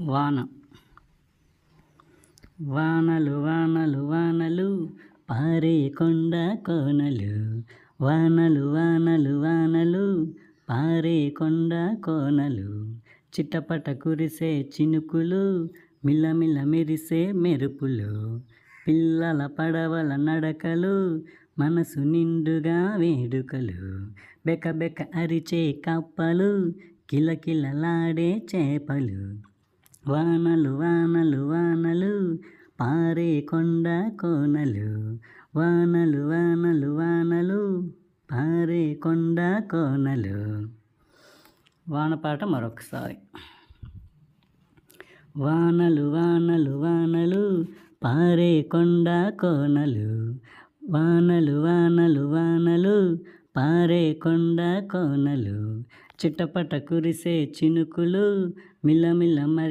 వాన. వానలు వానలు వానలు పారే కొండ కోనలు. వానలు వానలు వానలు పారే కొండ కోనలు. చిటపట కురిసే చినుకులు, మిలమిల మెరిసే మెరుపులు. పిల్లల పడవల నడకలు, మనసు నిండుగా వేడుకలు. బెకబెక అరిచే కప్పలు, కిలకిలలాడే చేపలు. వానలు వానలు వానలు పారే కొండ కోనలు. వానలు వానలు వానలు పారే కొండ కోనలు. వానపాట మరొకసారి. వానలు వానలు వానలు పారే కొండ కోనలు. వానలు వానలు వానలు పారే కొండ కోనలు. చిటపట కురిసే చినుకులు, మిలమిల మరి